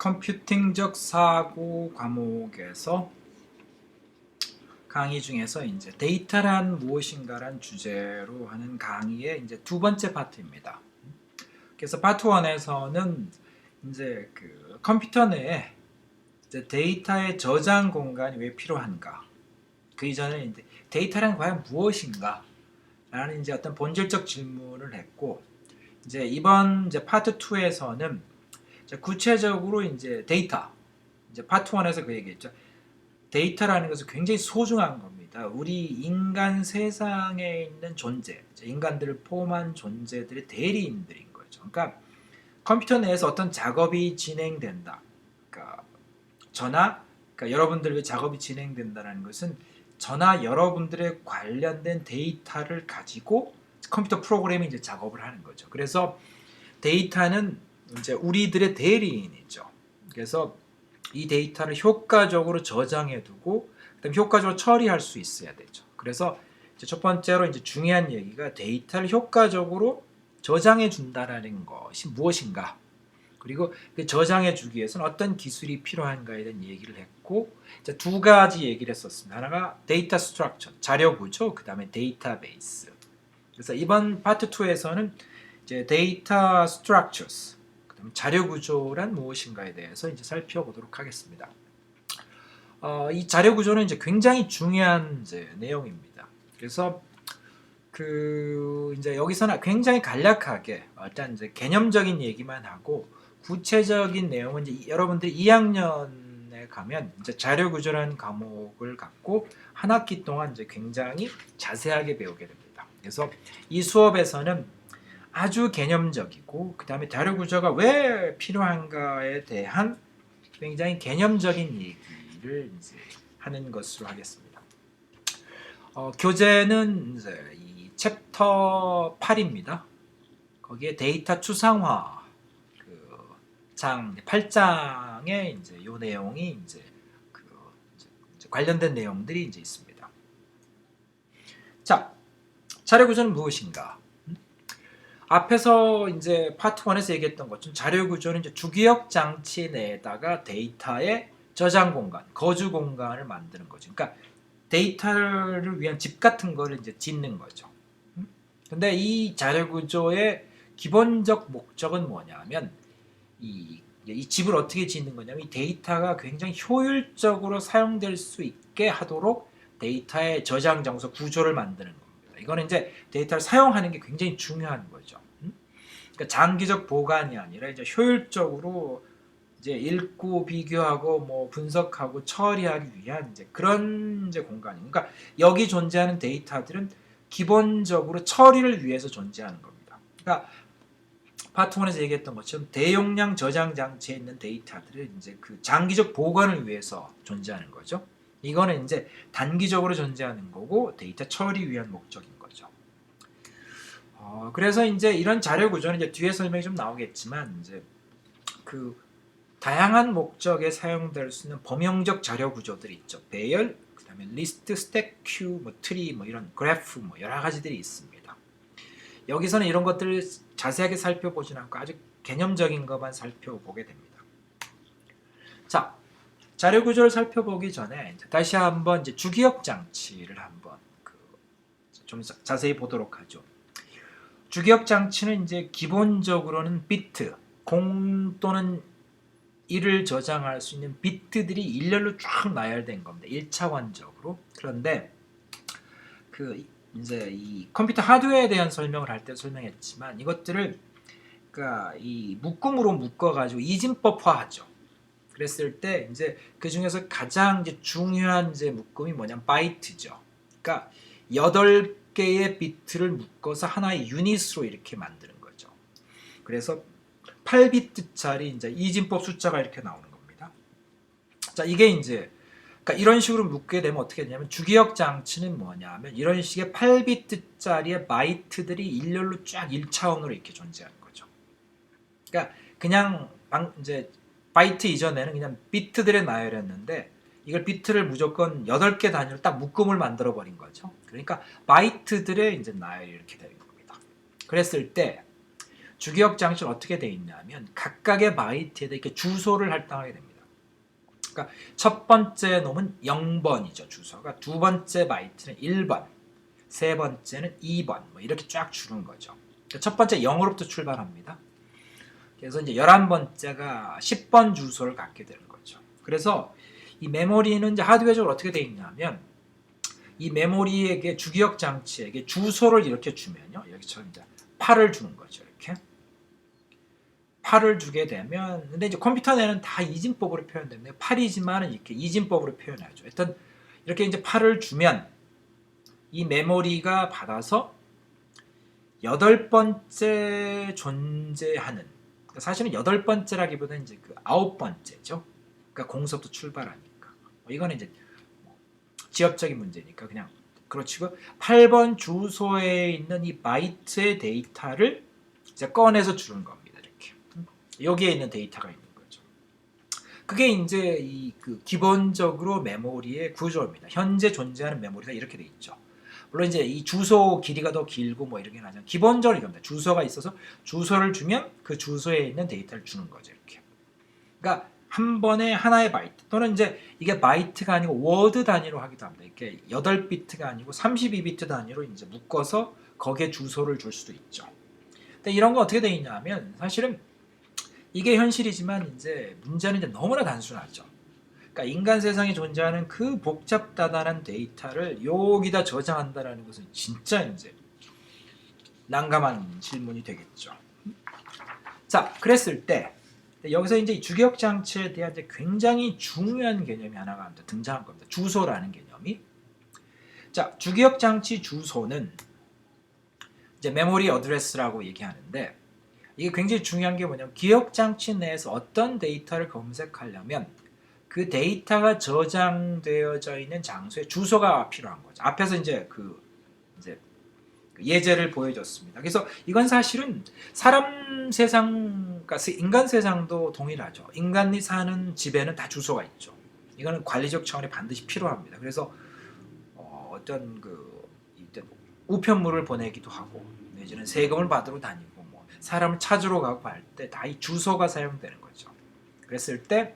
컴퓨팅적 사고 과목에서 강의 중에서 이제 데이터란 무엇인가란 주제로 하는 강의의 이제 두 번째 파트입니다. 그래서 파트 1에서는 이제 그 컴퓨터 내에 이제 데이터의 저장 공간이 왜 필요한가? 그 이전에 이제 데이터란 과연 무엇인가? 라는 이제 어떤 본질적 질문을 했고, 이제 이번 이제 파트 2에서는 구체적으로 이제 데이터, 이제 파트 1에서 그 얘기했죠. 데이터라는 것은 굉장히 소중한 겁니다. 우리 인간 세상에 있는 존재, 인간들을 포함한 존재들의 대리인들인 거죠. 그러니까 컴퓨터 내에서 어떤 작업이 진행된다. 그러니까 그러니까 여러분들의 작업이 진행된다는 것은 저나 여러분들의 관련된 데이터를 가지고 컴퓨터 프로그램이 이제 작업을 하는 거죠. 그래서 데이터는 이제 우리들의 대리인이죠. 그래서 이 데이터를 효과적으로 저장해 두고 그다음에 효과적으로 처리할 수 있어야 되죠. 그래서 이제 첫 번째로 이제 중요한 얘기가 데이터를 효과적으로 저장해 준다라는 것이 무엇인가? 그리고 그 저장해 주기 위해서는 어떤 기술이 필요한가에 대한 얘기를 했고, 이제 두 가지 얘기를 했었습니다. 하나가 데이터 스트럭처, 자료 구조, 그다음에 데이터베이스. 그래서 이번 파트 2에서는 이제 데이터 스트럭처스, 그다음에 자료 구조란 무엇인가에 대해서 이제 살펴보도록 하겠습니다. 이 자료 구조는 이제 굉장히 중요한 이제 내용입니다. 그래서 이제 여기서는 굉장히 간략하게 일단 이제 개념적인 얘기만 하고 구체적인 내용은 이제 여러분들이 2학년에 가면 이제 자료 구조라는 과목을 갖고 한 학기 동안 이제 굉장히 자세하게 배우게 됩니다. 그래서 이 수업에서는 아주 개념적이고 그다음에 자료 구조가 왜 필요한가에 대한 굉장히 개념적인 얘기를 이제 하는 것으로 하겠습니다. 교재는 이제 이 챕터 8입니다. 거기에 데이터 추상화 장 8장에 이제 요 내용이 이제 관련된 내용들이 이제 있습니다. 자, 자료 구조는 무엇인가? 앞에서 이제 파트 1에서 얘기했던 것처럼 자료 구조는 이제 주기억 장치 내에다가 데이터의 저장 공간, 거주 공간을 만드는 거죠. 그러니까 데이터를 위한 집 같은 거를 이제 짓는 거죠. 근데 이 자료 구조의 기본적 목적은 뭐냐면 이 집을 어떻게 짓는 거냐면 이 데이터가 굉장히 효율적으로 사용될 수 있게 하도록 데이터의 저장 장소 구조를 만드는 겁니다. 이거는 이제 데이터를 사용하는 게 굉장히 중요한 거죠. 그러니까 장기적 보관이 아니라 이제 효율적으로 이제 읽고 비교하고 뭐 분석하고 처리하기 위한 이제 그런 이제 공간입니다. 그러니까 여기 존재하는 데이터들은 기본적으로 처리를 위해서 존재하는 겁니다. 그러니까 파트 1에서 얘기했던 것처럼 대용량 저장 장치에 있는 데이터들은 이제 그 장기적 보관을 위해서 존재하는 거죠. 이거는 이제 단기적으로 존재하는 거고 데이터 처리 위한 목적인 거죠. 그래서 이제 이런 자료 구조는 이제 뒤에 설명이 좀 나오겠지만 이제 그 다양한 목적에 사용될 수 있는 범용적 자료 구조들이 있죠. 배열, 그다음에 리스트, 스택, 큐, 뭐 트리, 뭐 이런 그래프, 뭐 여러 가지들이 있습니다. 여기서는 이런 것들을 자세하게 살펴보진 않고 아주 개념적인 것만 살펴보게 됩니다. 자, 자료 구조를 살펴보기 전에 다시 한번 이제 주기억 장치를 한번 좀 자세히 보도록 하죠. 주기억 장치는 이제 기본적으로는 비트, 0 또는 1을 저장할 수 있는 비트들이 일렬로 쫙 나열된 겁니다. 1차원적으로. 그런데 이제 이 컴퓨터 하드웨어에 대한 설명을 할 때 설명했지만 이것들을 그러니까 이 묶음으로 묶어가지고 이진법화하죠. 그랬을 때 이제 그 중에서 가장 이제 중요한 이제 묶음이 뭐냐면 바이트죠. 그러니까 8개의 비트를 묶어서 하나의 유닛으로 이렇게 만드는 거죠. 그래서 8비트짜리 이제 이진법 숫자가 이렇게 나오는 겁니다. 자, 이게 이제 그러니까 이런 식으로 묶게 되면 어떻게 되냐면 주기억 장치는 뭐냐면 이런 식의 8비트짜리의 바이트들이 일렬로 쫙 1차원으로 이렇게 존재하는 거죠. 그러니까 그냥 이제 바이트 이전에는 그냥 비트들의 나열이었는데 이걸 비트를 무조건 8개 단위로 딱 묶음을 만들어 버린 거죠. 그러니까 바이트들의 이제 나열이 이렇게 되는 겁니다. 그랬을 때 주기억 장치는 어떻게 되어 있냐면 각각의 바이트에다 이렇게 주소를 할당하게 됩니다. 그러니까 첫 번째 놈은 0번이죠. 주소가. 두 번째 바이트는 1번, 세 번째는 2번 뭐 이렇게 쫙 주는 거죠. 그러니까 첫 번째 0으로부터 출발합니다. 그래서 이제 11번째가 10번 주소를 갖게 되는 거죠. 그래서 이 메모리는 이제 하드웨어적으로 어떻게 되어 있냐면 이 메모리에게 주기억 장치에게 주소를 이렇게 주면요. 여기처럼 이제 8을 주는 거죠. 이렇게 8을 주게 되면 근데 이제 컴퓨터 내는 다 이진법으로 표현됩니다. 8이지만 이렇게 이진법으로 표현하죠. 일단 이렇게 이제 8을 주면 이 메모리가 받아서 8번째 존재하는 사실은 8번째라기보다는 이제 그 9번째죠. 그러니까 공서부터 출발하니까. 이거는 이제 지엽적인 문제니까 그냥 그렇지고 8번 주소에 있는 이 바이트의 데이터를 이제 꺼내서 주는 겁니다. 이렇게 여기에 있는 데이터가 있는 거죠. 그게 이제 이 그 기본적으로 메모리의 구조입니다. 현재 존재하는 메모리가 이렇게 돼 있죠. 물론 이제 이 주소 길이가 더 길고 뭐 이렇게 하지만 기본적으로 이겁니다. 주소가 있어서 주소를 주면 그 주소에 있는 데이터를 주는 거죠. 이렇게. 그러니까 한 번에 하나의 바이트 또는 이제 이게 바이트가 아니고 워드 단위로 하기도 합니다. 이렇게 8비트가 아니고 32비트 단위로 이제 묶어서 거기에 주소를 줄 수도 있죠. 근데 이런 거 어떻게 되어 있냐면 사실은 이게 현실이지만 이제 문제는 이제 너무나 단순하죠. 그러니까 인간 세상에 존재하는 그 복잡다단한 데이터를 여기다 저장한다라는 것은 진짜 이제 난감한 질문이 되겠죠. 자, 그랬을 때 여기서 이제 주기억 장치에 대한 이제 굉장히 중요한 개념이 하나가 등장한 겁니다. 주소라는 개념이. 자, 주기억 장치 주소는 이제 메모리 어드레스라고 얘기하는데 이게 굉장히 중요한 게 뭐냐면 기억 장치 내에서 어떤 데이터를 검색하려면 그 데이터가 저장되어져 있는 장소에 주소가 필요한 거죠. 앞에서 이제 이제 예제를 보여줬습니다. 그래서 이건 사실은 사람 세상, 그러니까 인간 세상도 동일하죠. 인간이 사는 집에는 다 주소가 있죠. 이거는 관리적 차원이 반드시 필요합니다. 그래서 어떤 우편물을 보내기도 하고 내지는 세금을 받으러 다니고 뭐 사람을 찾으러 가고 할 때 다 이 주소가 사용되는 거죠. 그랬을 때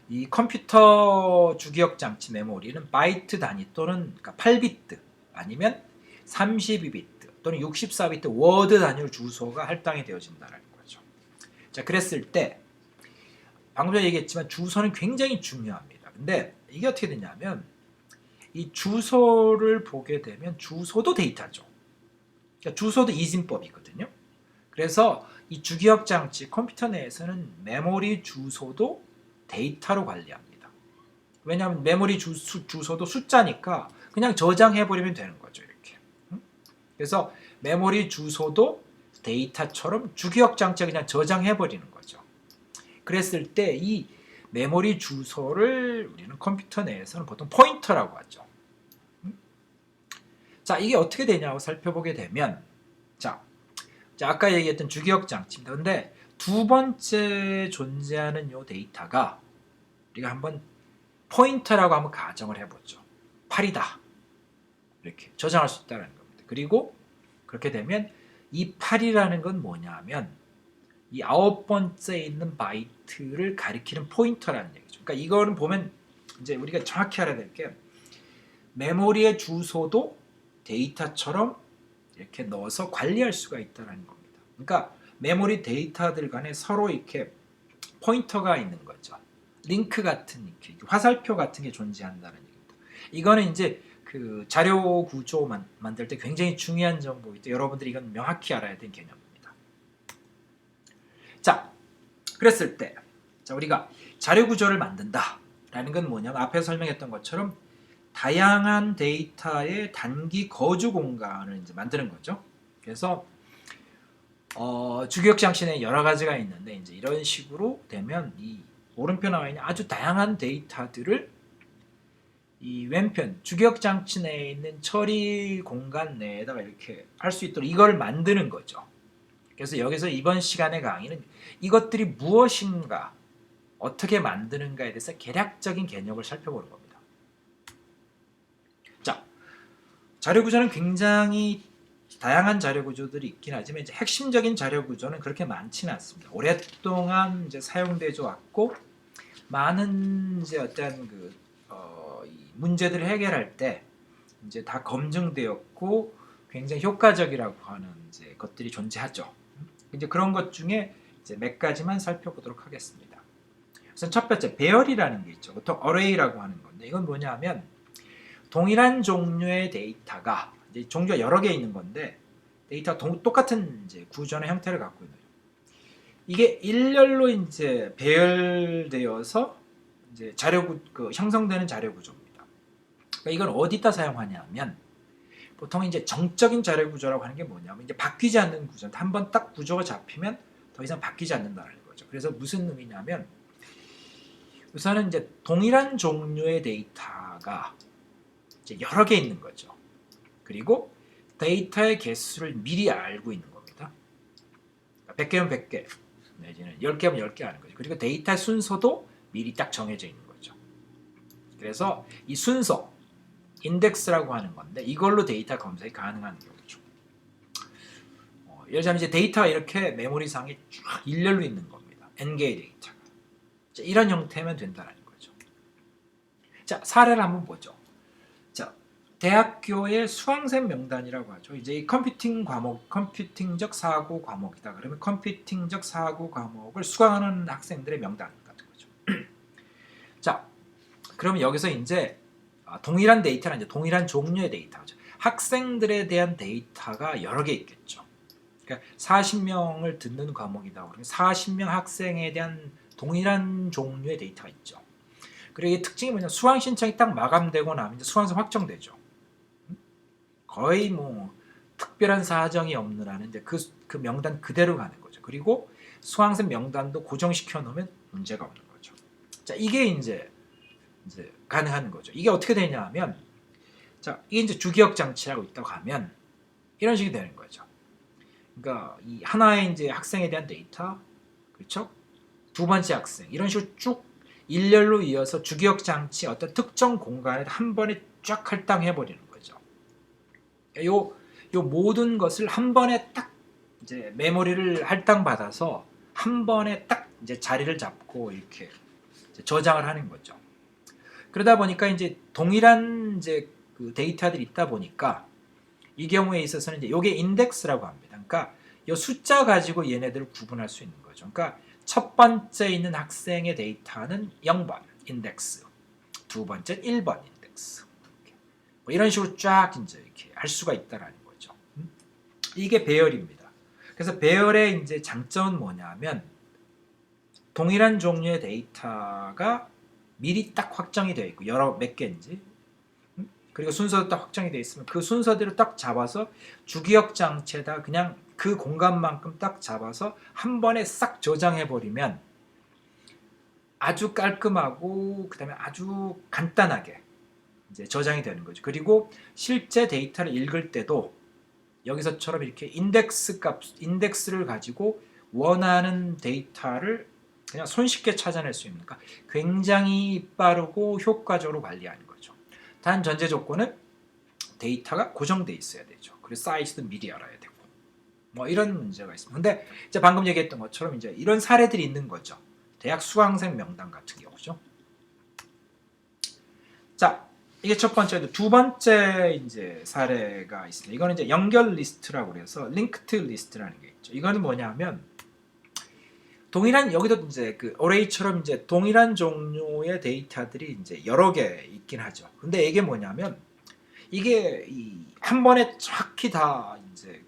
이 컴퓨터 주기억 장치 메모리는 바이트 단위 또는 그러니까 8비트 아니면 32비트 또는 64비트 워드 단위로 주소가 할당이 되어진다는 거죠. 자, 그랬을 때 방금 전에 얘기했지만 주소는 굉장히 중요합니다. 근데 이게 어떻게 되냐면 이 주소를 보게 되면 주소도 데이터죠. 그러니까 주소도 이진법이거든요. 그래서 이 주기억 장치 컴퓨터 내에서는 메모리 주소도 데이터로 관리합니다. 왜냐하면 메모리 주소도 숫자니까 그냥 저장해버리면 되는 거죠. 이렇게. 그래서 메모리 주소도 데이터처럼 주기억 장치에 그냥 저장해버리는 거죠. 그랬을 때 이 메모리 주소를 우리는 컴퓨터 내에서는 보통 포인터라고 하죠. 자, 이게 어떻게 되냐고 살펴보게 되면 자, 아까 얘기했던 주기억 장치입니다. 근데 두 번째 존재하는 이 데이터가 우리가 한번 포인터라고 한번 가정을 해보죠. 8이다. 이렇게 저장할 수 있다는 겁니다. 그리고 그렇게 되면 이 8이라는 건 뭐냐면 이 9번째에 있는 바이트를 가리키는 포인터라는 얘기죠. 그러니까 이거는 보면 이제 우리가 정확히 알아야 될 게 메모리의 주소도 데이터처럼 이렇게 넣어서 관리할 수가 있다는 겁니다. 그러니까 메모리 데이터들 간에 서로 이렇게 포인터가 있는 거죠. 링크 같은 이렇게 화살표 같은 게 존재한다는 얘기입니다. 이거는 이제 그 자료 구조 만들 때 굉장히 중요한 정보이기 때문에 여러분들이 이건 명확히 알아야 되는 개념입니다. 자, 그랬을 때 자, 우리가 자료 구조를 만든다라는 건 뭐냐면 앞에서 설명했던 것처럼 다양한 데이터의 단기 거주 공간을 이제 만드는 거죠. 그래서 주기억 장치 내에 여러 가지가 있는데 이제 이런 식으로 되면 이 오른편 나와 있는 아주 다양한 데이터들을 이 왼편 주기억 장치 내에 있는 처리 공간 내에다가 이렇게 할 수 있도록 이걸 만드는 거죠. 그래서 여기서 이번 시간의 강의는 이것들이 무엇인가, 어떻게 만드는가에 대해서 개략적인 개념을 살펴보는 겁니다. 자, 자료 구조는 굉장히 다양한 자료 구조들이 있긴 하지만 이제 핵심적인 자료 구조는 그렇게 많지는 않습니다. 오랫동안 이제 사용되어 왔고 많은 이제 어떤 이 문제들을 해결할 때 이제 다 검증되었고 굉장히 효과적이라고 하는 이제 것들이 존재하죠. 이제 그런 것 중에 이제 몇 가지만 살펴보도록 하겠습니다. 우선 첫 번째 배열이라는 게 있죠. 보통 어레이라고 하는 건데 이건 뭐냐면 동일한 종류의 데이터가 이제 종류가 여러 개 있는 건데 데이터가 똑같은 이제 구조나 형태를 갖고 있는 거죠. 이게 일렬로 이제 배열되어서 이제 형성되는 자료 구조입니다. 그러니까 이걸 어디다 사용하냐면 보통 이제 정적인 자료 구조라고 하는 게 뭐냐면 이제 바뀌지 않는 구조. 한번 딱 구조가 잡히면 더 이상 바뀌지 않는다는 거죠. 그래서 무슨 의미냐면 우선은 이제 동일한 종류의 데이터가 이제 여러 개 있는 거죠. 그리고 데이터의 개수를 미리 알고 있는 겁니다. 100개면 100개, 내지는 10개면 10개 하는 거죠. 그리고 데이터의 순서도 미리 딱 정해져 있는 거죠. 그래서 이 순서, 인덱스라고 하는 건데 이걸로 데이터 검색이 가능한 경우죠. 예를 들면 이제 데이터가 이렇게 메모리상에 쫙 일렬로 있는 겁니다. N개의 데이터가. 이런 형태면 된다는 거죠. 자, 사례를 한번 보죠. 자, 대학교의 수강생 명단이라고 하죠. 이제 이 컴퓨팅적 사고 과목이다. 그러면 컴퓨팅적 사고 과목을 수강하는 학생들의 명단 같은 거죠. 자, 그러면 여기서 이제 동일한 데이터는 이제 동일한 종류의 데이터죠. 학생들에 대한 데이터가 여러 개 있겠죠. 그러니까 40명을 듣는 과목이다. 그러면 40명 학생에 대한 동일한 종류의 데이터가 있죠. 그리고 이 특징이 뭐냐? 수강 신청이 딱 마감되고 나면 이제 수강생 확정되죠. 거의 뭐 특별한 사정이 없는 한은 이제 그 명단 그대로 가는 거죠. 그리고 수강생 명단도 고정시켜 놓으면 문제가 없는 거죠. 자, 이게 이제 가능한 거죠. 이게 어떻게 되냐면, 자, 이게 이제 주기억 장치라고 있다고 하면 이런 식이 되는 거죠. 그러니까 이 하나의 이제 학생에 대한 데이터, 그렇죠? 두 번째 학생 이런 식으로 쭉 일렬로 이어서 주기억 장치 어떤 특정 공간에 한 번에 쫙 할당해 버리는 거죠. 요 모든 것을 한 번에 딱 이제 메모리를 할당 받아서 한 번에 딱 이제 자리를 잡고 이렇게 이제 저장을 하는 거죠. 그러다 보니까 이제 동일한 이제 그 데이터들이 있다 보니까 이 경우에 있어서는 이제 요게 인덱스라고 합니다. 그러니까 이 숫자 가지고 얘네들을 구분할 수 있는 거죠. 그러니까 첫 번째 있는 학생의 데이터는 0번 인덱스, 두 번째 1번 인덱스. 뭐 이런 식으로 쫙 이제 이렇게 할 수가 있다라는 거죠. 이게 배열입니다. 그래서 배열의 이제 장점은 뭐냐면 동일한 종류의 데이터가 미리 딱 확정이 되어 있고 몇 개인지 그리고 순서도 딱 확정이 되어 있으면 그 순서대로 딱 잡아서 주기억 장치에다 그냥 그 공간만큼 딱 잡아서 한 번에 싹 저장해 버리면 아주 깔끔하고 그다음에 아주 간단하게 이제 저장이 되는 거죠. 그리고 실제 데이터를 읽을 때도 여기서처럼 이렇게 인덱스를 가지고 원하는 데이터를 그냥 손쉽게 찾아낼 수 있는, 그러니까 굉장히 빠르고 효과적으로 관리하는 거죠. 단 전제 조건은 데이터가 고정돼 있어야 되죠. 그리고 사이즈도 미리 알아야 되고 뭐 이런 문제가 있습니다. 근데 이제 방금 얘기했던 것처럼 이제 이런 사례들이 있는 거죠. 대학 수강생 명단 같은 경우죠. 자, 이게 첫 번째도 두 번째 이제 사례가 있습니다. 이거는 이제 연결 리스트라고 그래서 링크드 리스트라는 게 있죠. 이거는 뭐냐면 동일한 여기도 이제 그 어레이처럼 이제 동일한 종류의 데이터들이 이제 여러 개 있긴 하죠. 근데 이게 뭐냐면 이게 한 번에 정확히 다 이제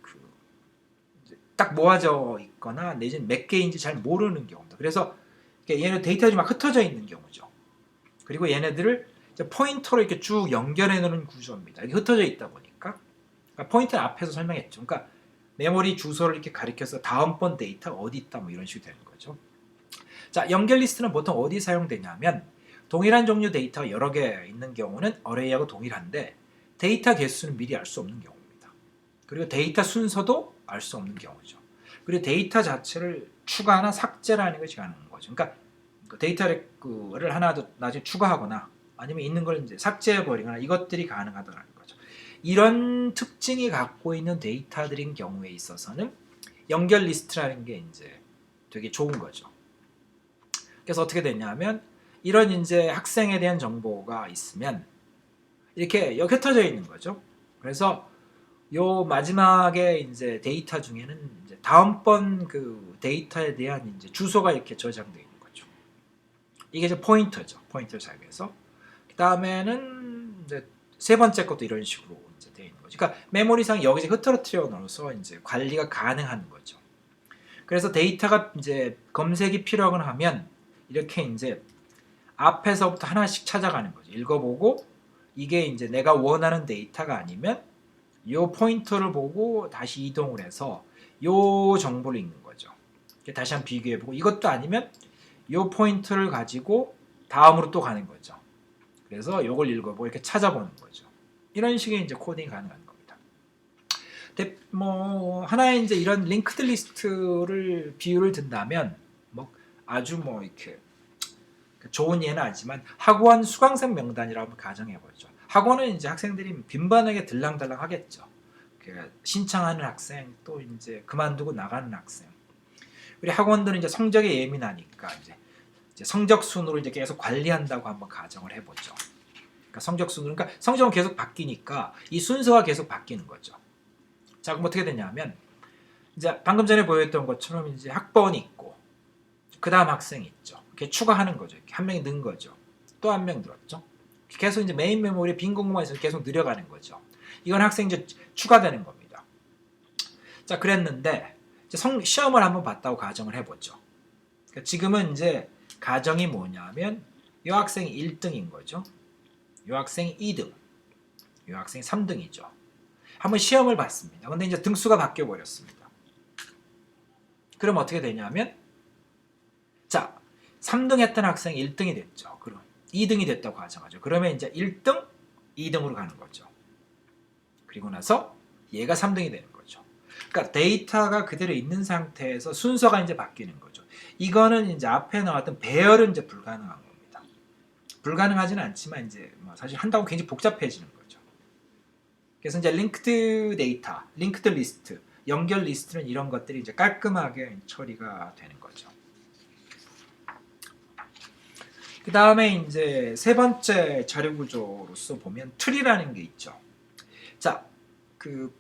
딱 모아져 있거나 내지는 몇 개인지 잘 모르는 경우다. 그래서 얘네 데이터들이 막 흩어져 있는 경우죠. 그리고 얘네들을 이제 포인터로 이렇게 쭉 연결해 놓는 구조입니다. 이게 흩어져 있다 보니까 그러니까 포인터는 앞에서 설명했죠. 그러니까 메모리 주소를 이렇게 가리켜서 다음번 데이터 어디 있다 뭐 이런 식으로 되는 거죠. 자, 연결 리스트는 보통 어디 사용되냐면 동일한 종류 데이터가 여러 개 있는 경우는 어레이하고 동일한데 데이터 개수는 미리 알 수 없는 경우입니다. 그리고 데이터 순서도 알 수 없는 경우죠. 그리고 데이터 자체를 추가나 삭제라는 것이 가능한 거죠. 그러니까 데이터를 하나 더 나중에 추가하거나 아니면 있는 걸 이제 삭제해 버리거나 이것들이 가능하다는 거죠. 이런 특징이 갖고 있는 데이터들인 경우에 있어서는 연결 리스트라는 게 이제 되게 좋은 거죠. 그래서 어떻게 되냐면 이런 이제 학생에 대한 정보가 있으면 이렇게 흩어져 있는 거죠. 그래서 요 마지막에 이제 데이터 중에는 이제 다음번 그 데이터에 대한 이제 주소가 이렇게 저장되어 있는 거죠. 이게 이제 포인터죠. 포인터 작에서 그 다음에는 이제 세 번째 것도 이런 식으로 이제 되어 있는 거죠. 그러니까 메모리상 여기서 흐트러뜨려 넣어서 이제 관리가 가능한 거죠. 그래서 데이터가 이제 검색이 필요하거나 하면 이렇게 이제 앞에서부터 하나씩 찾아가는 거죠. 읽어보고 이게 이제 내가 원하는 데이터가 아니면 이 포인터를 보고 다시 이동을 해서 이 정보를 읽는 거죠. 다시 한번 비교해보고 이것도 아니면 이 포인터를 가지고 다음으로 또 가는 거죠. 그래서 이걸 읽어보고 이렇게 찾아보는 거죠. 이런 식의 이제 코딩이 가능한 겁니다. 근데 뭐 하나의 이제 이런 링크드 리스트를 비유를 든다면 뭐 아주 뭐 이렇게 좋은 예는 아니지만 학원 수강생 명단이라고 가정해보죠. 학원은 이제 학생들이 빈번하게 들랑달랑 하겠죠. 신청하는 학생, 또 이제 그만두고 나가는 학생. 우리 학원들은 이제 성적에 예민하니까 이제 성적 순으로 이제 계속 관리한다고 한번 가정을 해보죠. 그러니까 성적 순으로, 그러니까 성적은 계속 바뀌니까 이 순서가 계속 바뀌는 거죠. 자, 그럼 어떻게 되냐면 이제 방금 전에 보였던 것처럼 이제 학번이 있고, 그 다음 학생이 있죠. 이렇게 추가하는 거죠. 이렇게 한 명이 는 거죠. 또 한 명 늘었죠. 계속 이제 메인 메모리에 빈 공간에서 계속 늘어가는 거죠. 이건 학생이 이제 추가되는 겁니다. 자, 그랬는데 이제 시험을 한번 봤다고 가정을 해보죠. 그러니까 지금은 이제 가정이 뭐냐면 이 학생이 1등인 거죠. 이 학생이 2등, 이 학생이 3등이죠. 한번 시험을 봤습니다. 근데 이제 등수가 바뀌어 버렸습니다. 그럼 어떻게 되냐면 자, 3등 했던 학생이 1등이 됐죠. 그럼 2등이 됐다고 가정하죠. 그러면 이제 1등, 2등으로 가는 거죠. 그리고 나서 얘가 3등이 되는 거죠. 그러니까 데이터가 그대로 있는 상태에서 순서가 이제 바뀌는 거죠. 이거는 이제 앞에 나왔던 배열은 이제 불가능한 겁니다. 불가능하지는 않지만 이제 뭐 사실 한다고 굉장히 복잡해지는 거죠. 그래서 이제 링크드 데이터, 링크드 리스트, 연결 리스트는 이런 것들이 이제 깔끔하게 처리가 되는 거죠. 그 다음에 이제 세 번째 자료 구조로서 보면 트리라는 게 있죠. 자, 그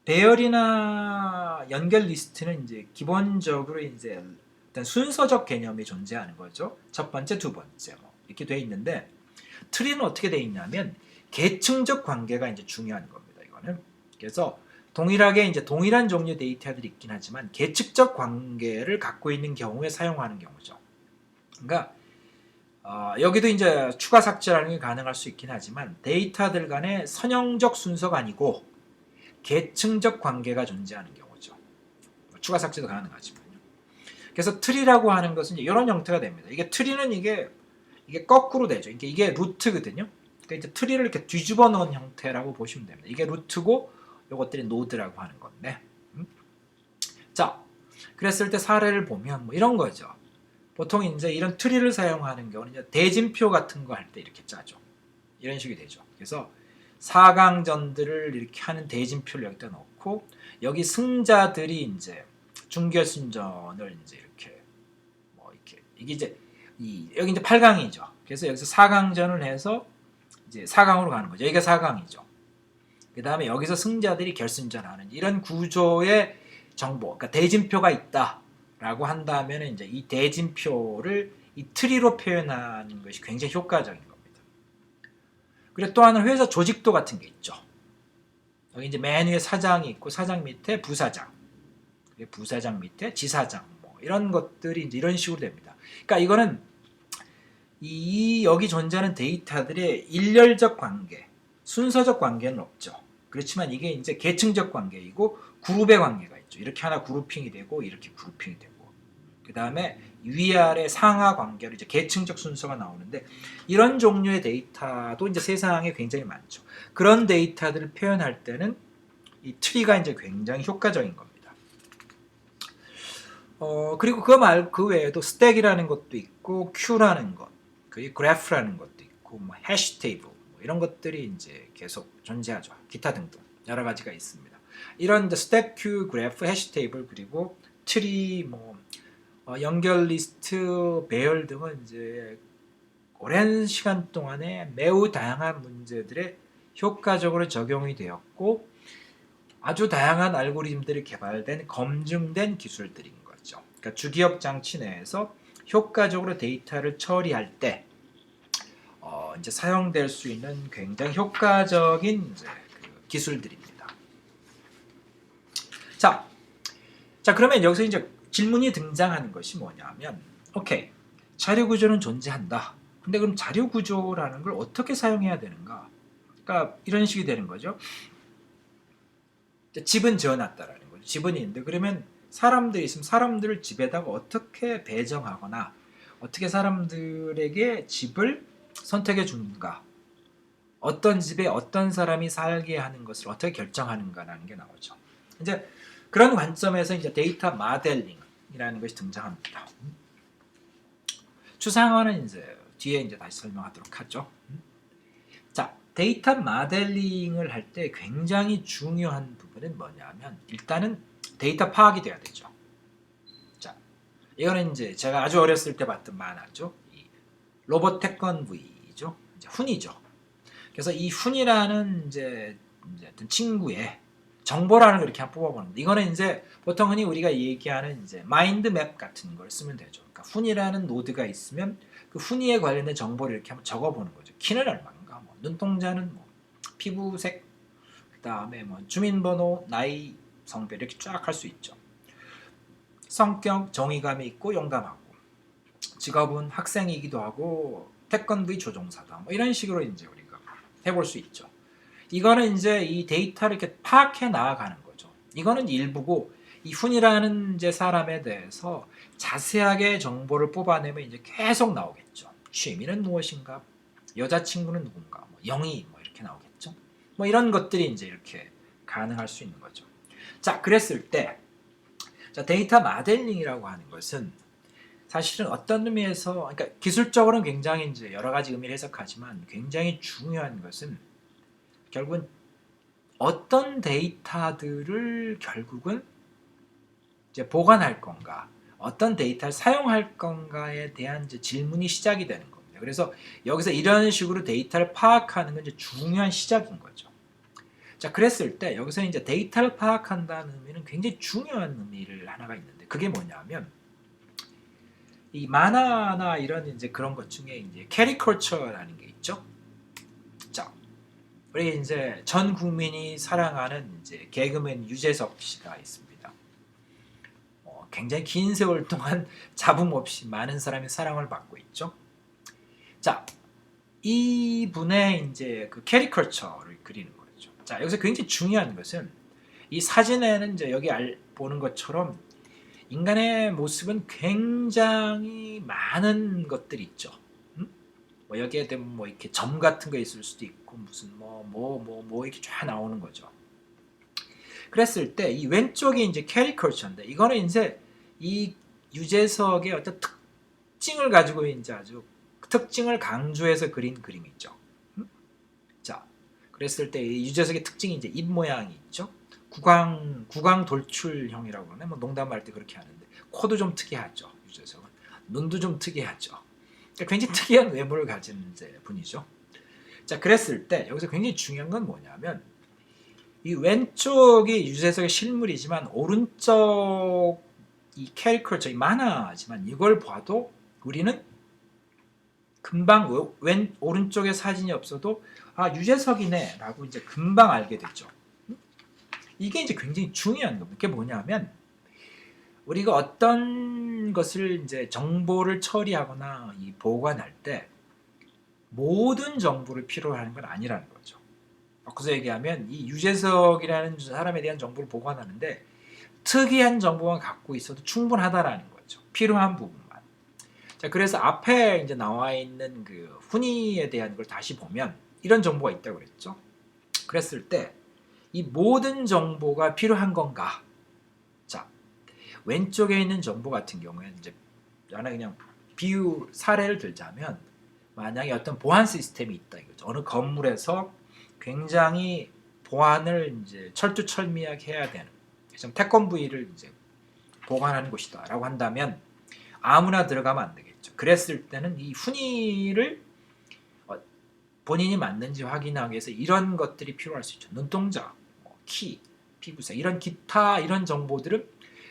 배열이나 연결 리스트는 이제 기본적으로 이제 일단 순서적 개념이 존재하는 거죠. 첫 번째, 두 번째 뭐 이렇게 돼 있는데 트리는 어떻게 돼 있냐면 계층적 관계가 이제 중요한 겁니다. 이거는 그래서 동일하게 이제 동일한 종류 데이터들이 있긴 하지만 계층적 관계를 갖고 있는 경우에 사용하는 경우죠. 그러니까 여기도 이제 추가 삭제라는 게 가능할 수 있긴 하지만 데이터들 간의 선형적 순서가 아니고 계층적 관계가 존재하는 경우죠. 추가 삭제도 가능하지만요. 그래서 트리라고 하는 것은 이런 형태가 됩니다. 이게 트리는 이게 거꾸로 되죠. 이게 루트거든요. 그러니까 이제 트리를 이렇게 뒤집어 놓은 형태라고 보시면 됩니다. 이게 루트고 이것들이 노드라고 하는 건데. 자, 그랬을 때 사례를 보면 뭐 이런 거죠. 보통 이제 이런 트리를 사용하는 경우는 이제 대진표 같은 거 할 때 이렇게 짜죠. 이런 식이 되죠. 그래서 4강전들을 이렇게 하는 대진표를 여기다 넣고 여기 승자들이 이제 준결승전을 이제 이렇게 뭐 이렇게 이게 이제 여기 이제 8강이죠. 그래서 여기서 4강전을 해서 이제 4강으로 가는 거죠. 여기가 4강이죠. 그 다음에 여기서 승자들이 결승전하는 이런 구조의 정보, 그러니까 대진표가 있다라고 한다면 이제 이 대진표를 이 트리로 표현하는 것이 굉장히 효과적인 겁니다. 그리고 또 하나는 회사 조직도 같은 게 있죠. 여기 이제 맨 위에 사장이 있고 사장 밑에 부사장, 부사장 밑에 지사장, 뭐 이런 것들이 이제 이런 식으로 됩니다. 그러니까 이거는 여기 존재하는 데이터들의 일렬적 관계, 순서적 관계는 없죠. 그렇지만 이게 이제 계층적 관계이고 그룹의 관계가 있죠. 이렇게 하나 그룹핑이 되고 이렇게 그룹핑이 되고 그 다음에 위아래 상하 관계로 이제 계층적 순서가 나오는데 이런 종류의 데이터도 이제 세상에 굉장히 많죠. 그런 데이터들을 표현할 때는 이 트리가 이제 굉장히 효과적인 겁니다. 그리고 그 외에도 스택이라는 것도 있고 큐라는 것, 그리고 그래프라는 것도 있고 뭐 해시 테이블 이런 것들이 이제 계속 존재하죠. 기타 등등 여러 가지가 있습니다. 이런 스텝 큐 그래프, 해시 테이블, 그리고 트리, 연결 리스트, 배열 등은 이제 오랜 시간 동안에 매우 다양한 문제들에 효과적으로 적용이 되었고 아주 다양한 알고리즘들이 개발된 검증된 기술들인 거죠. 그러니까 주기업 장치 내에서 효과적으로 데이터를 처리할 때 이제 사용될 수 있는 굉장히 효과적인 이제 그 기술들입니다. 자, 그러면 여기서 이제 질문이 등장하는 것이 뭐냐면, 오케이, 자료 구조는 존재한다. 근데 그럼 자료 구조라는 걸 어떻게 사용해야 되는가? 그러니까 이런 식이 되는 거죠. 집은 지어놨다라는 거죠. 집은 있는데 그러면 사람들이 있으면 사람들을 집에다가 어떻게 배정하거나 어떻게 사람들에게 집을 선택해 주는가, 어떤 집에 어떤 사람이 살게 하는 것을 어떻게 결정하는가라는 게 나오죠. 이제 그런 관점에서 이제 데이터 모델링이라는 것이 등장합니다. 추상화는 이제 뒤에 이제 다시 설명하도록 하죠. 자, 데이터 모델링을 할 때 굉장히 중요한 부분은 뭐냐면 일단은 데이터 파악이 돼야 되죠. 자, 이거는 이제 제가 아주 어렸을 때 봤던 만화죠. 이 로봇 태권브이죠. 이제 훈이죠. 그래서 이 훈이라는 이제 어떤 친구의 정보라는 걸 이렇게 한번 뽑아보는데 이거는 이제 보통 흔히 우리가 얘기하는 이제 마인드맵 같은 걸 쓰면 되죠. 그러니까 훈이라는 노드가 있으면 그 훈이에 관련된 정보를 이렇게 한번 적어보는 거죠. 키는 얼마인가, 눈동자는 피부색, 그 다음에 주민번호, 나이, 성별 이렇게 쫙 할 수 있죠. 성격, 정의감이 있고 용감하고, 직업은 학생이기도 하고 태권브이 조종사다. 이런 식으로 이제 우리가 해볼 수 있죠. 이거는 이제 이 데이터를 이렇게 파악해 나아가는 거죠. 이거는 일부고 이 훈이라는 이제 사람에 대해서 자세하게 정보를 뽑아내면 이제 계속 나오겠죠. 취미는 무엇인가, 여자친구는 누군가, 영희 이렇게 나오겠죠. 이런 것들이 이제 이렇게 가능할 수 있는 거죠. 자, 그랬을 때 데이터 모델링이라고 하는 것은 사실은 어떤 의미에서, 그러니까 기술적으로는 굉장히 이제 여러 가지 의미를 해석하지만 굉장히 중요한 것은 결국은 어떤 데이터들을 결국은 이제 보관할 건가, 어떤 데이터를 사용할 건가에 대한 이제 질문이 시작이 되는 겁니다. 그래서 여기서 이런 식으로 데이터를 파악하는 건 이제 중요한 시작인 거죠. 자, 그랬을 때 여기서 이제 데이터를 파악한다는 의미는 굉장히 중요한 의미를 하나가 있는데 그게 뭐냐면 이 만화나 이런 이제 그런 것 중에 이제 캐리컬처라는 게 있죠. 자, 우리 이제 전 국민이 사랑하는 이제 개그맨 유재석 씨가 있습니다. 굉장히 긴 세월 동안 잡음 없이 많은 사람의 사랑을 받고 있죠. 자, 이분의 이제 그 캐리컬처를 그리는 거죠. 자, 여기서 굉장히 중요한 것은 이 사진에는 이제 여기 보는 것처럼 인간의 모습은 굉장히 많은 것들이 있죠. 여기에 대면 이렇게 점 같은 거 있을 수도 있고 무슨 이렇게 쫙 나오는 거죠. 그랬을 때 이 왼쪽이 이제 캐리컬처인데 이거는 이제 이 유재석의 어떤 특징을 가지고 이제 아주 특징을 강조해서 그린 그림이죠. 자, 그랬을 때 이 유재석의 특징이 이제 입 모양이 있죠. 구강 돌출형이라고 그러네. 농담할 때 그렇게 하는데 코도 좀 특이하죠. 유재석은 눈도 좀 특이하죠. 그러니까 굉장히 특이한 외모를 가진 이제 분이죠. 자, 그랬을 때 여기서 굉장히 중요한 건 뭐냐면 이 왼쪽이 유재석의 실물이지만 오른쪽 이 캐리컬처, 이 만화지만 이걸 봐도 우리는 금방 오른쪽에 사진이 없어도 아, 유재석이네 라고 이제 금방 알게 되죠. 이게 이제 굉장히 중요한 겁니다. 그게 뭐냐면 우리가 어떤 것을 이제 정보를 처리하거나 이 보관할 때 모든 정보를 필요로 하는 건 아니라는 거죠. 바꿔서 얘기하면 이 유재석이라는 사람에 대한 정보를 보관하는데 특이한 정보만 갖고 있어도 충분하다라는 거죠. 필요한 부분만. 자, 그래서 앞에 이제 나와 있는 그 훈이에 대한 걸 다시 보면 이런 정보가 있다고 그랬죠. 그랬을 때 이 모든 정보가 필요한 건가? 자, 왼쪽에 있는 정보 같은 경우에는 이제 하나 그냥 비유 사례를 들자면 만약에 어떤 보안 시스템이 있다 이거죠. 어느 건물에서 굉장히 보안을 이제 철두철미하게 해야 되는, 좀 태권브이를 이제 보관하는 곳이다라고 한다면 아무나 들어가면 안 되겠죠. 그랬을 때는 이 훈이를 본인이 맞는지 확인하기 위해서 이런 것들이 필요할 수 있죠. 눈동자, 키, 피부색 이런 기타 이런 정보들은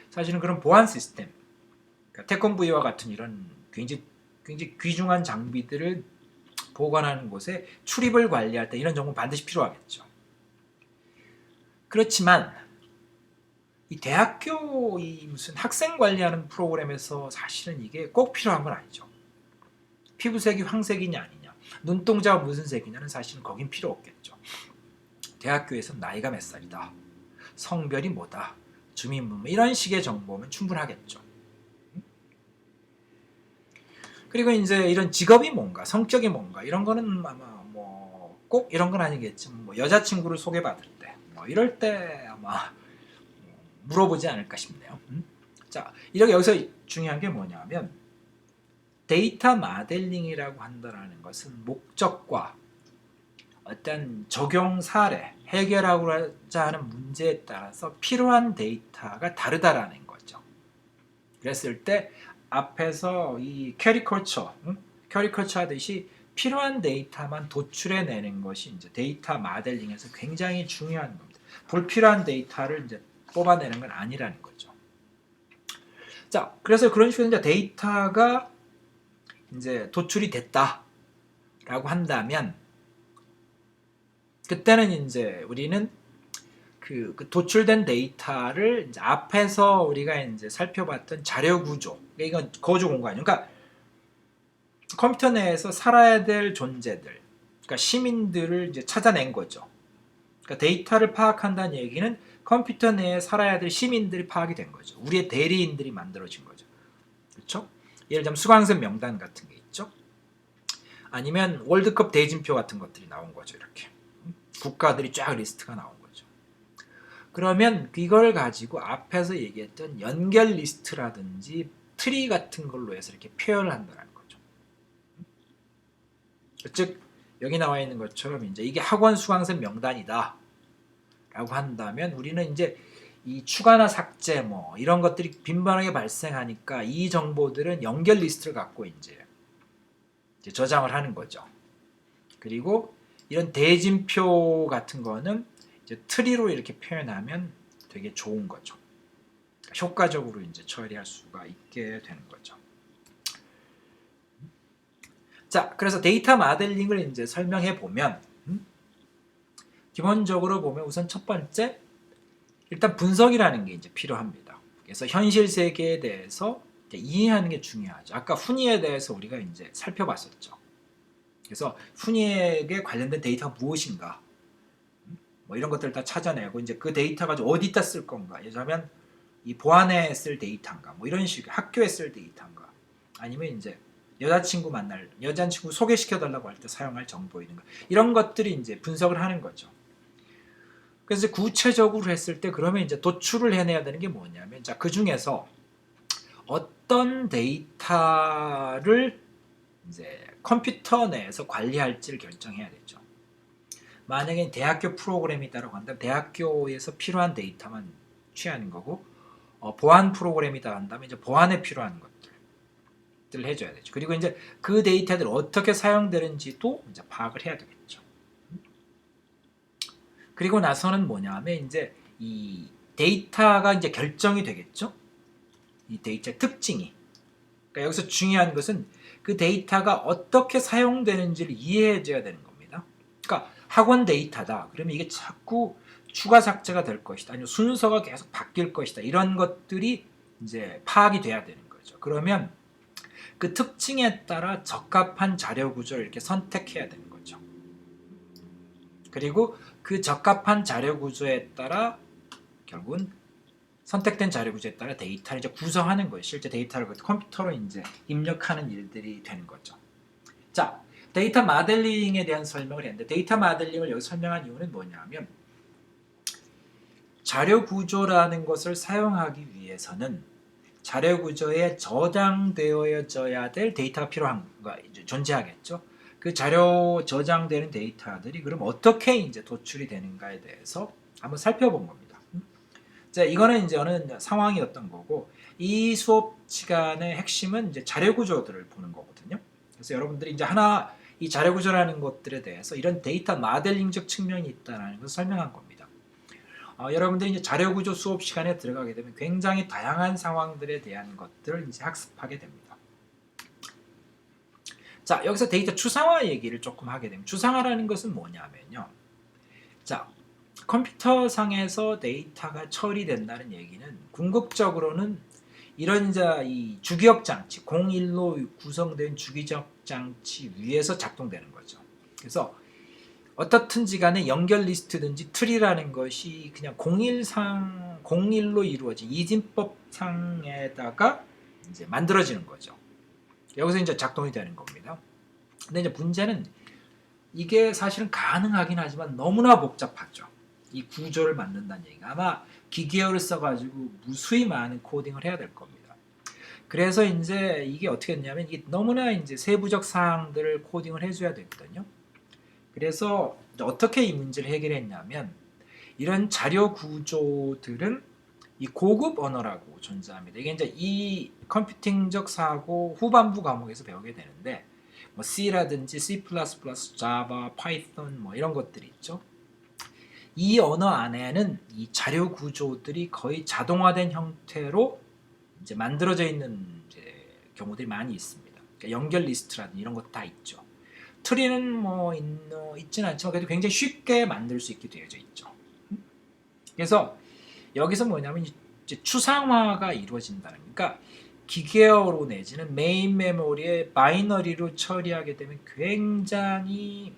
사실은 그런 보안 시스템, 그러니까 태권브이와 같은 이런 굉장히 귀중한 장비들을 보관하는 곳에 출입을 관리할 때 이런 정보는 반드시 필요하겠죠. 그렇지만 이 대학교 이 무슨 학생 관리하는 프로그램에서 사실은 이게 꼭 필요한 건 아니죠. 피부색이 황색이냐 아니냐, 눈동자가 무슨 색이냐는 사실은 거긴 필요 없겠죠. 대학교에서는 나이가 몇 살이다, 성별이 뭐다, 주민번호 이런 식의 정보면 충분하겠죠. 그리고 이제 이런 직업이 뭔가, 성격이 뭔가 이런 거는 아마 뭐 꼭 이런 건 아니겠지만 뭐 여자친구를 소개받을 때 뭐 이럴 때 아마 물어보지 않을까 싶네요. 자, 이렇게 여기서 중요한 게 뭐냐면 데이터 모델링이라고 한다는 것은 목적과 어떤 적용 사례, 해결하고자 하는 문제에 따라서 필요한 데이터가 다르다라는 거죠. 그랬을 때 앞에서 이 캐리컬처 하듯이 필요한 데이터만 도출해내는 것이 이제 데이터 모델링에서 굉장히 중요한 겁니다. 불필요한 데이터를 이제 뽑아내는 건 아니라는 거죠. 자, 그래서 그런 식으로 이제 데이터가 이제 도출이 됐다라고 한다면 그때는 이제 우리는 그 도출된 데이터를 이제 앞에서 우리가 이제 살펴봤던 자료 구조, 이건 거주 공간이에요. 그러니까 컴퓨터 내에서 살아야 될 존재들, 그러니까 시민들을 이제 찾아낸 거죠. 그러니까 데이터를 파악한다는 얘기는 컴퓨터 내에 살아야 될 시민들이 파악이 된 거죠. 우리의 대리인들이 만들어진 거죠. 그렇죠? 예를 들면 수강생 명단 같은 게 있죠. 아니면 월드컵 대진표 같은 것들이 나온 거죠. 이렇게 국가들이 쫙 리스트가 나온 거죠. 그러면 이걸 가지고 앞에서 얘기했던 연결 리스트라든지 트리 같은 걸로 해서 이렇게 표현을 한다는 거죠. 즉 여기 나와 있는 것처럼 이제 이게 학원 수강생 명단이다 라고 한다면 우리는 이제 이 추가나 삭제 뭐 이런 것들이 빈번하게 발생하니까 이 정보들은 연결 리스트를 갖고 이제 저장을 하는 거죠. 그리고 이런 대진표 같은 거는 이제 트리로 이렇게 표현하면 되게 좋은 거죠. 효과적으로 이제 처리할 수가 있게 되는 거죠. 자, 그래서 데이터 모델링을 이제 설명해 보면 기본적으로 보면 우선 첫 번째 일단 분석이라는 게 이제 필요합니다. 그래서 현실 세계에 대해서 이해하는 게 중요하죠. 아까 훈이에 대해서 우리가 이제 살펴봤었죠. 그래서 훈이에게 관련된 데이터가 무엇인가, 뭐 이런 것들을 다 찾아내고 이제 그 데이터 가지고 어디다 쓸 건가, 예를 들면 이 보안에 쓸 데이터인가, 뭐 이런 식, 학교에 쓸 데이터인가, 아니면 이제 여자친구 소개시켜달라고 할 때 사용할 정보인가, 이런 것들이 이제 분석을 하는 거죠. 그래서 구체적으로 했을 때 그러면 이제 도출을 해내야 되는 게 뭐냐면, 자, 그 중에서 어떤 데이터를 이제 컴퓨터 내에서 관리할지를 결정해야 되죠. 만약에 대학교 프로그램이다라고 한다면 대학교에서 필요한 데이터만 취하는 거고, 보안 프로그램이다 한다면 이제 보안에 필요한 것들을 해줘야 되죠. 그리고 이제 그 데이터들이 어떻게 사용되는지도 이제 파악을 해야 되겠죠. 그리고 나서는 뭐냐면 이제 이 데이터가 이제 결정이 되겠죠. 이 데이터의 특징이. 그러니까 여기서 중요한 것은 그 데이터가 어떻게 사용되는지를 이해해줘야 되는 겁니다. 그러니까 학원 데이터다. 그러면 이게 자꾸 추가 삭제가 될 것이다. 아니면 순서가 계속 바뀔 것이다. 이런 것들이 이제 파악이 돼야 되는 거죠. 그러면 그 특징에 따라 적합한 자료 구조를 이렇게 선택해야 되는 거죠. 그리고 그 적합한 자료 구조에 따라 결국은 선택된 자료 구조에 따라 데이터를 이제 구성하는 거예요. 실제 데이터를 컴퓨터로 이제 입력하는 일들이 되는 거죠. 자, 데이터 모델링에 대한 설명을 했는데 데이터 모델링을 여기 설명한 이유는 뭐냐면 자료 구조라는 것을 사용하기 위해서는 자료 구조에 저장되어져야 될 데이터가 존재하겠죠. 그 자료 저장되는 데이터들이 그럼 어떻게 이제 도출이 되는가에 대해서 한번 살펴본 겁니다. 자, 이거는 이제 어느 상황이었던 거고, 이 수업 시간의 핵심은 이제 자료 구조들을 보는 거거든요. 그래서 여러분들이 이제 하나 이 자료 구조라는 것들에 대해서 이런 데이터 모델링적 측면이 있다는 것을 설명한 겁니다. 여러분들이 이제 자료 구조 수업 시간에 들어가게 되면 굉장히 다양한 상황들에 대한 것들을 이제 학습하게 됩니다. 자, 여기서 데이터 추상화 얘기를 조금 하게 되면, 추상화라는 것은 뭐냐면요. 자, 컴퓨터상에서 데이터가 처리된다는 얘기는 궁극적으로는 이런 이 주기억 장치, 01로 구성된 주기적 장치 위에서 작동되는 거죠. 그래서 어떻든지 간에 연결 리스트든지 트리라는 것이 그냥 01로 이루어진 이진법상에다가 이제 만들어지는 거죠. 여기서 이제 작동이 되는 겁니다. 근데 이제 문제는 이게 사실은 가능하긴 하지만 너무나 복잡하죠. 이 구조를 만든다는 얘기가 아마 기계어를 써가지고 무수히 많은 코딩을 해야 될 겁니다. 그래서 이제 이게 어떻게 했냐면 이게 너무나 이제 세부적 사항들을 코딩을 해줘야 되거든요. 그래서 어떻게 이 문제를 해결했냐면 이런 자료 구조들은 이 고급 언어라고 존재합니다. 이게 이제 이 컴퓨팅적 사고 후반부 과목에서 배우게 되는데 뭐 C라든지 C++, Java, Python 뭐 이런 것들이 있죠. 이 언어 안에는 이 자료 구조들이 거의 자동화된 형태로 이제 만들어져 있는 이제 경우들이 많이 있습니다. 그러니까 연결 리스트라든지 이런 것 다 있죠. 트리는 뭐 있지는 않지만 그래도 굉장히 쉽게 만들 수 있게 되어져 있죠. 그래서 여기서 뭐냐면 이제 추상화가 이루어진다는, 그러니까 기계어로 내지는 메인 메모리에 바이너리로 처리하게 되면 굉장히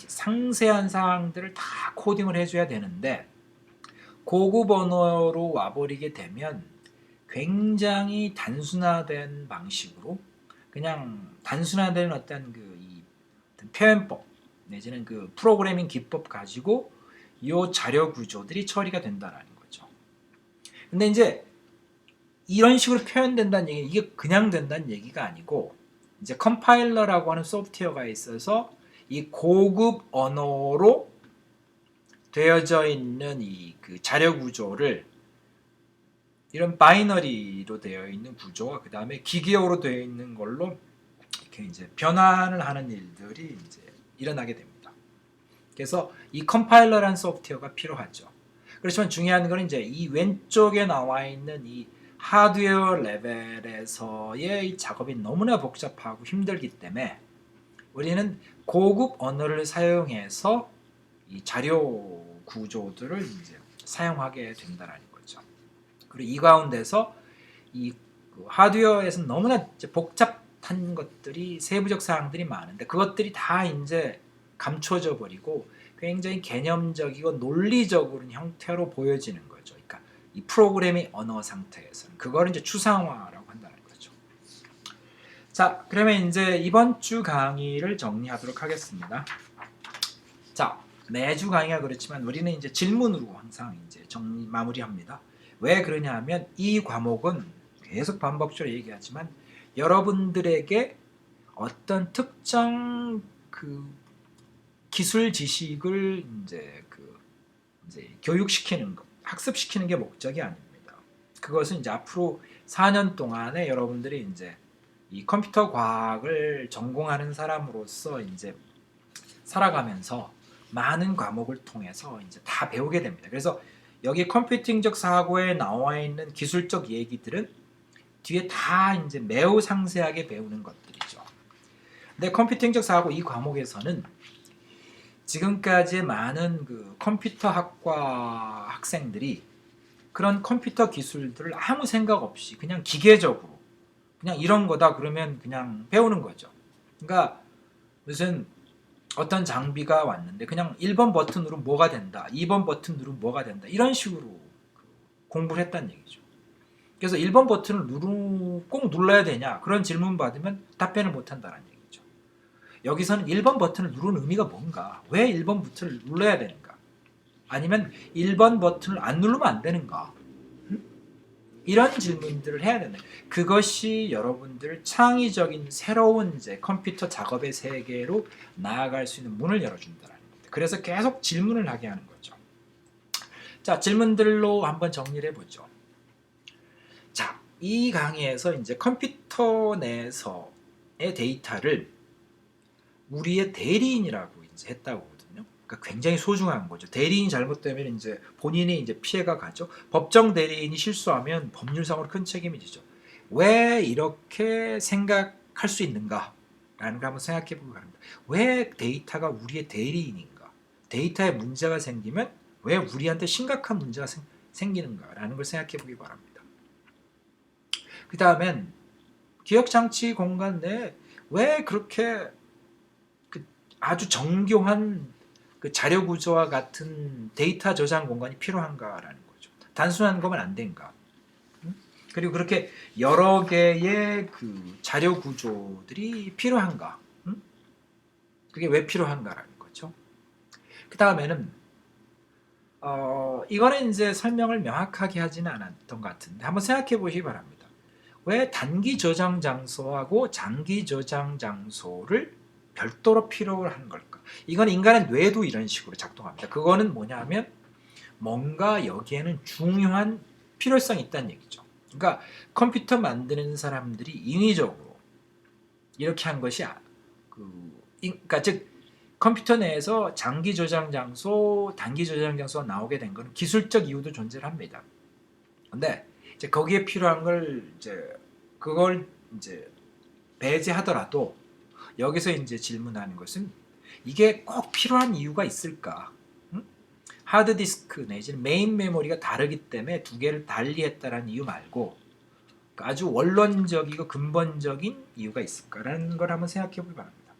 상세한 사항들을 다 코딩을 해줘야 되는데 고급 언어로 와버리게 되면 굉장히 단순화된 방식으로 그냥 단순화된 어떤 이 표현법 내지는 그 프로그래밍 기법 가지고 이 자료 구조들이 처리가 된다는 거죠. 근데 이제 이런 식으로 표현된다는 얘기는 이게 그냥 된다는 얘기가 아니고 이제 컴파일러라고 하는 소프트웨어가 있어서 이 고급 언어로 되어져 있는 그 자료 구조를 이런 바이너리로 되어 있는 구조와 그 다음에 기계어로 되어 있는 걸로 이렇게 이제 변환을 하는 일들이 이제 일어나게 됩니다. 그래서 이 컴파일러라는 소프트웨어가 필요하죠. 그렇지만 중요한 건 이제 이 왼쪽에 나와 있는 이 하드웨어 레벨에서의 이 작업이 너무나 복잡하고 힘들기 때문에 우리는 고급 언어를 사용해서 이 자료 구조들을 이제 사용하게 된다는 거죠. 그리고 이 가운데서 이 하드웨어에서는 너무나 이제 복잡한 것들이 세부적 사항들이 많은데 그것들이 다 이제 감춰져 버리고 굉장히 개념적이고 논리적인 형태로 보여지는 거죠. 그러니까 이 프로그래밍 언어 상태에서는 그걸 이제 추상화라고 한다는 거죠. 자, 그러면 이제 이번 주 강의를 정리하도록 하겠습니다. 자, 매주 강의가 그렇지만 우리는 이제 질문으로 항상 이제 마무리합니다. 왜 그러냐면 이 과목은 계속 반복적으로 얘기하지만 여러분들에게 어떤 특정 기술 지식을 이제 교육시키는 것, 학습시키는 게 목적이 아닙니다. 그것은 이제 앞으로 4년 동안에 여러분들이 이제 이 컴퓨터 과학을 전공하는 사람으로서 이제 살아가면서 많은 과목을 통해서 이제 다 배우게 됩니다. 그래서 여기 컴퓨팅적 사고에 나와 있는 기술적 얘기들은 뒤에 다 이제 매우 상세하게 배우는 것들이죠. 근데 컴퓨팅적 사고 이 과목에서는 지금까지 많은 컴퓨터학과 학생들이 그런 컴퓨터 기술들을 아무 생각 없이 그냥 기계적으로 그냥 이런 거다 그러면 그냥 배우는 거죠. 그러니까 무슨 어떤 장비가 왔는데 그냥 1번 버튼 누르면 뭐가 된다, 2번 버튼 누르면 뭐가 된다 이런 식으로 공부를 했다는 얘기죠. 그래서 1번 버튼을 꼭 눌러야 되냐 그런 질문 받으면 답변을 못한다는 얘기죠. 여기서는 1번 버튼을 누르는 의미가 뭔가, 왜 1번 버튼을 눌러야 되는가, 아니면 1번 버튼을 안 누르면 안 되는가, 이런 질문들을 해야 된다. 그것이 여러분들 창의적인 새로운 이제 컴퓨터 작업의 세계로 나아갈 수 있는 문을 열어준다는 겁니다. 그래서 계속 질문을 하게 하는 거죠. 자, 질문들로 한번 정리를 해보죠. 자, 이 강의에서 이제 컴퓨터 내에서의 데이터를 우리의 대리인이라고 이제 했다고 하거든요. 그러니까 굉장히 소중한 거죠. 대리인이 잘못되면 이제 본인이 이제 피해가 가죠. 법정 대리인이 실수하면 법률상으로 큰 책임이 지죠. 왜 이렇게 생각할 수 있는가? 라는 걸 한번 생각해 보기 바랍니다. 왜 데이터가 우리의 대리인인가? 데이터에 문제가 생기면 왜 우리한테 심각한 문제가 생기는가? 라는 걸 생각해 보기 바랍니다. 그 다음엔 기억장치 공간 내에 왜 그렇게 아주 정교한 그 자료 구조와 같은 데이터 저장 공간이 필요한가라는 거죠. 단순한 거면 안 된가? 그리고 그렇게 여러 개의 그 자료 구조들이 필요한가? 그게 왜 필요한가라는 거죠. 그 다음에는 이거는 이제 설명을 명확하게 하지는 않았던 것 같은데 한번 생각해 보시기 바랍니다. 왜 단기 저장 장소하고 장기 저장 장소를 별도로 필요로 하는 걸까? 이건 인간의 뇌도 이런 식으로 작동합니다. 그거는 뭐냐면 뭔가 여기에는 중요한 필요성이 있다는 얘기죠. 그러니까 컴퓨터 만드는 사람들이 인위적으로 이렇게 한 것이 그러니까 즉 컴퓨터 내에서 장기 저장 장소, 단기 저장 장소가 나오게 된 것은 기술적 이유도 존재를 합니다. 근데 이제 거기에 필요한 걸 그걸 이제 배제하더라도 여기서 이제 질문하는 것은 이게 꼭 필요한 이유가 있을까? 하드디스크 내지는 메인 메모리가 다르기 때문에 두 개를 달리했다라는 이유 말고 아주 원론적이고 근본적인 이유가 있을까라는 걸 한번 생각해 보기 바랍니다.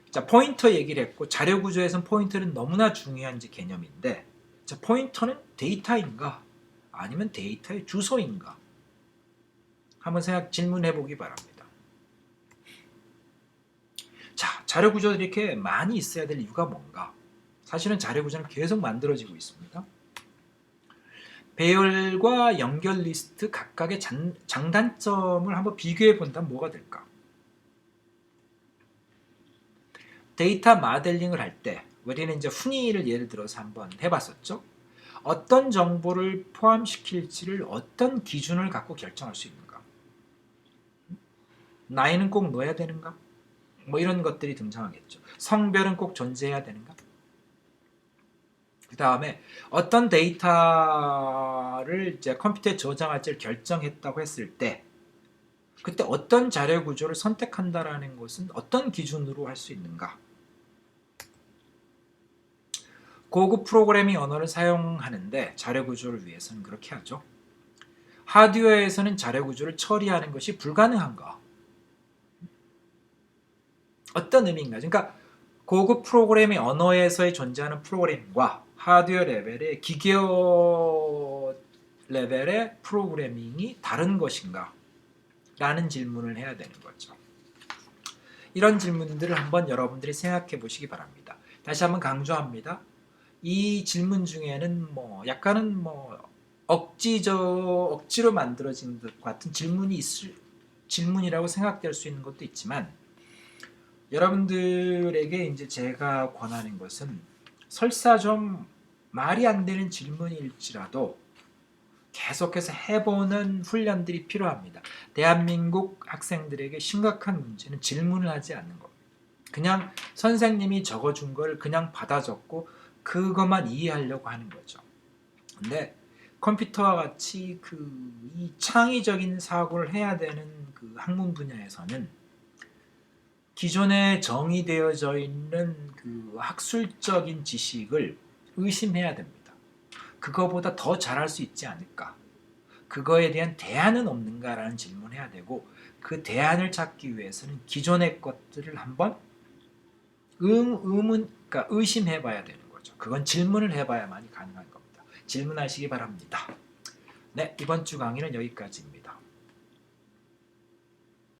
자, 포인터 얘기를 했고 자료 구조에서는 포인터는 너무나 중요한 개념인데 자, 포인터는 데이터인가? 아니면 데이터의 주소인가? 한번 질문해 보기 바랍니다. 자, 자료 구조들이 이렇게 많이 있어야 될 이유가 뭔가? 사실은 자료 구조는 계속 만들어지고 있습니다. 배열과 연결 리스트 각각의 장단점을 한번 비교해 본다면 뭐가 될까? 데이터 모델링을 할 때 우리는 이제 훈이를 예를 들어서 한번 해봤었죠. 어떤 정보를 포함시킬지를 어떤 기준을 갖고 결정할 수 있는가? 나이는 꼭 넣어야 되는가? 뭐 이런 것들이 등장하겠죠. 성별은 꼭 존재해야 되는가? 그 다음에 어떤 데이터를 이제 컴퓨터에 저장할지를 결정했다고 했을 때 그때 어떤 자료 구조를 선택한다라는 것은 어떤 기준으로 할 수 있는가? 고급 프로그래밍 언어를 사용하는데 자료 구조를 위해서는 그렇게 하죠. 하드웨어에서는 자료 구조를 처리하는 것이 불가능한가? 어떤 의미인가? 그러니까 고급 프로그래밍 언어에서의 존재하는 프로그래밍과 하드웨어 레벨의 기계어 레벨의 프로그래밍이 다른 것인가? 라는 질문을 해야 되는 거죠. 이런 질문들을 한번 여러분들이 생각해 보시기 바랍니다. 다시 한번 강조합니다. 이 질문 중에는 약간은 억지로 만들어진 것 같은 질문이라고 생각될 수 있는 것도 있지만 여러분들에게 이제 제가 권하는 것은 설사 좀 말이 안 되는 질문일지라도 계속해서 해보는 훈련들이 필요합니다. 대한민국 학생들에게 심각한 문제는 질문을 하지 않는 겁니다. 그냥 선생님이 적어준 걸 그냥 받아 적고 그것만 이해하려고 하는 거죠. 근데 컴퓨터와 같이 이 창의적인 사고를 해야 되는 그 학문 분야에서는 기존에 정의되어져 있는 그 학술적인 지식을 의심해야 됩니다. 그거보다 더 잘할 수 있지 않을까? 그거에 대한 대안은 없는가라는 질문을 해야 되고 그 대안을 찾기 위해서는 기존의 것들을 한번 그러니까 의심해봐야 되는 거죠. 그건 질문을 해봐야만이 가능한 겁니다. 질문하시기 바랍니다. 네, 이번 주 강의는 여기까지입니다.